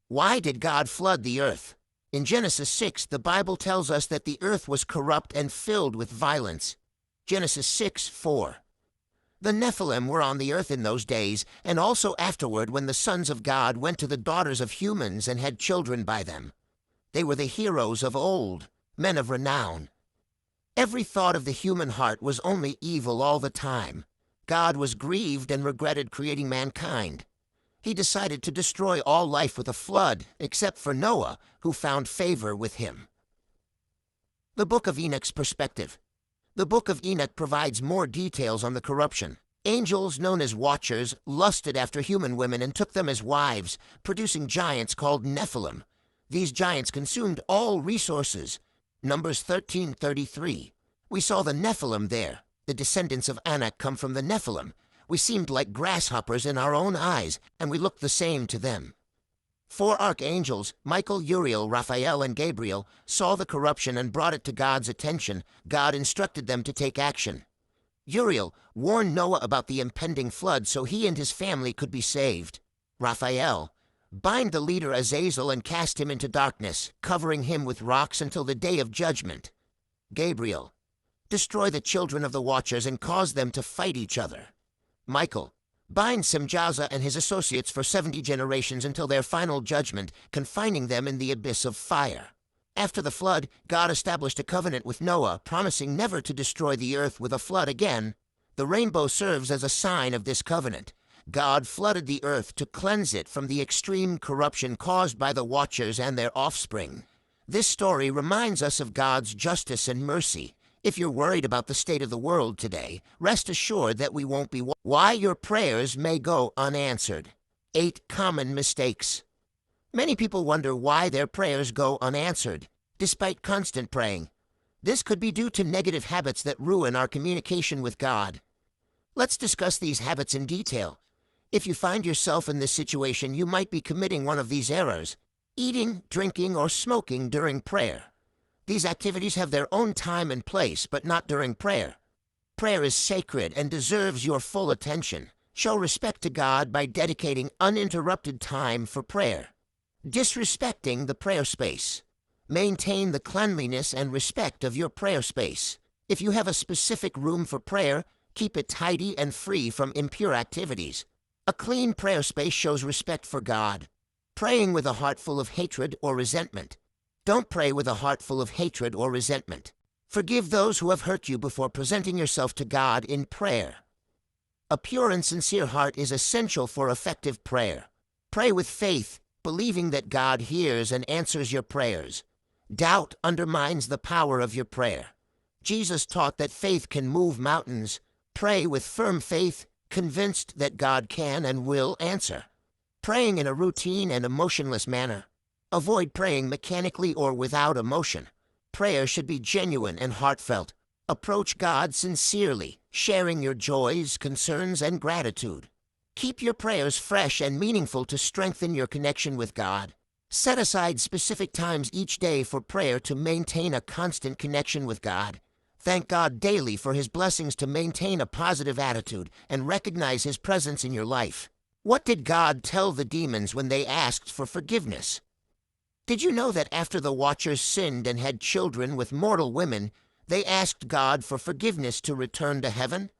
Why did God flood the earth? In Genesis 6, the Bible tells us that the earth was corrupt and filled with violence. Genesis 6:4. The Nephilim were on the earth in those days, and also afterward when the sons of God went to the daughters of humans and had children by them. They were the heroes of old, men of renown. Every thought of the human heart was only evil all the time. God was grieved and regretted creating mankind. He decided to destroy all life with a flood, except for Noah, who found favor with him. The Book of Enoch's perspective. The Book of Enoch provides more details on the corruption. Angels, known as Watchers, lusted after human women and took them as wives, producing giants called Nephilim. These giants consumed all resources. Numbers 13:33. We saw the Nephilim there. The descendants of Anak come from the Nephilim. We seemed like grasshoppers in our own eyes, and we looked the same to them. 4 archangels, Michael, Uriel, Raphael, and Gabriel, saw the corruption and brought it to God's attention. God instructed them to take action. Uriel warned Noah about the impending flood so he and his family could be saved. Raphael, bind the leader Azazel and cast him into darkness, covering him with rocks until the day of judgment. Gabriel, destroy the children of the Watchers and cause them to fight each other. Michael, bind Semjaza and his associates for 70 generations until their final judgment, confining them in the abyss of fire. After the flood, God established a covenant with Noah, promising never to destroy the earth with a flood again. The rainbow serves as a sign of this covenant. God flooded the earth to cleanse it from the extreme corruption caused by the Watchers and their offspring. This story reminds us of God's justice and mercy. If you're worried about the state of the world today, rest assured that we won't be. Why your prayers may go unanswered. 8 common mistakes. Many people wonder why their prayers go unanswered, despite constant praying. This could be due to negative habits that ruin our communication with God. Let's discuss these habits in detail. If you find yourself in this situation, you might be committing one of these errors: eating, drinking, or smoking during prayer. These activities have their own time and place, but not during prayer. Prayer is sacred and deserves your full attention. Show respect to God by dedicating uninterrupted time for prayer. Disrespecting the prayer space. Maintain the cleanliness and respect of your prayer space. If you have a specific room for prayer, keep it tidy and free from impure activities. A clean prayer space shows respect for God. Praying with a heart full of hatred or resentment. Don't pray with a heart full of hatred or resentment. Forgive those who have hurt you before presenting yourself to God in prayer. A pure and sincere heart is essential for effective prayer. Pray with faith, believing that God hears and answers your prayers. Doubt undermines the power of your prayer. Jesus taught that faith can move mountains. Pray with firm faith, convinced that God can and will answer. Praying in a routine and emotionless manner. Avoid praying mechanically or without emotion. Prayer should be genuine and heartfelt. Approach God sincerely, sharing your joys, concerns, and gratitude. Keep your prayers fresh and meaningful to strengthen your connection with God. Set aside specific times each day for prayer to maintain a constant connection with God. Thank God daily for His blessings to maintain a positive attitude and recognize His presence in your life. What did God tell the demons when they asked for forgiveness? Did you know that after the Watchers sinned and had children with mortal women, they asked God for forgiveness to return to heaven?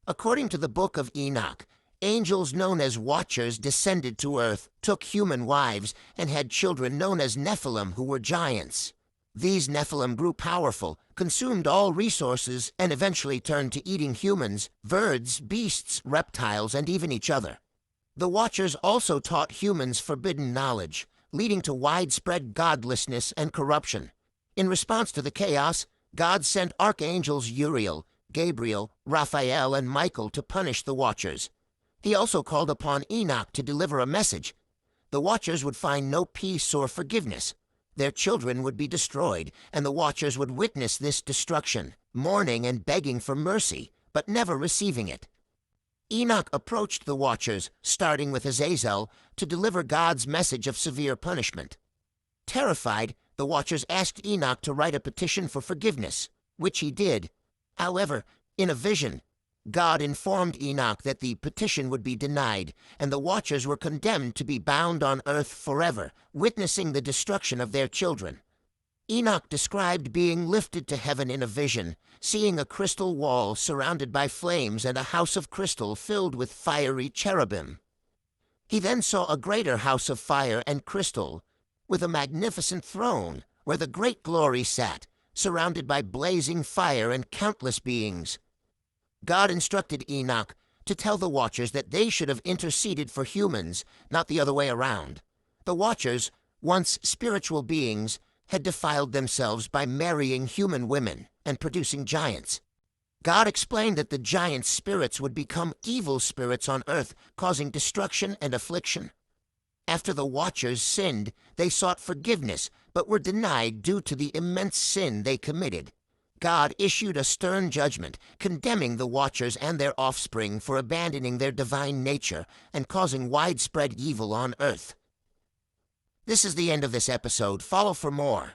According to the Book of Enoch, angels known as Watchers descended to earth, took human wives, and had children known as Nephilim, who were giants. These Nephilim grew powerful, consumed all resources, and eventually turned to eating humans, birds, beasts, reptiles, and even each other. The Watchers also taught humans forbidden knowledge, leading to widespread godlessness and corruption. In response to the chaos, God sent archangels Uriel, Gabriel, Raphael, and Michael to punish the Watchers. He also called upon Enoch to deliver a message. The Watchers would find no peace or forgiveness. Their children would be destroyed, and the Watchers would witness this destruction, mourning and begging for mercy, but never receiving it. Enoch approached the Watchers, starting with Azazel, to deliver God's message of severe punishment. Terrified, the Watchers asked Enoch to write a petition for forgiveness, which he did. However, in a vision, God informed Enoch that the petition would be denied, and the watchers were condemned to be bound on earth forever, witnessing the destruction of their children. Enoch described being lifted to heaven in a vision, seeing a crystal wall surrounded by flames and a house of crystal filled with fiery cherubim. He then saw a greater house of fire and crystal, with a magnificent throne, where the great glory sat, surrounded by blazing fire and countless beings. God instructed Enoch to tell the watchers that they should have interceded for humans, not the other way around. The watchers, once spiritual beings, had defiled themselves by marrying human women and producing giants. God explained that the giant spirits would become evil spirits on earth, causing destruction and affliction. After the watchers sinned, they sought forgiveness, but were denied due to the immense sin they committed. God issued a stern judgment, condemning the watchers and their offspring for abandoning their divine nature and causing widespread evil on earth. This is the end of this episode. Follow for more.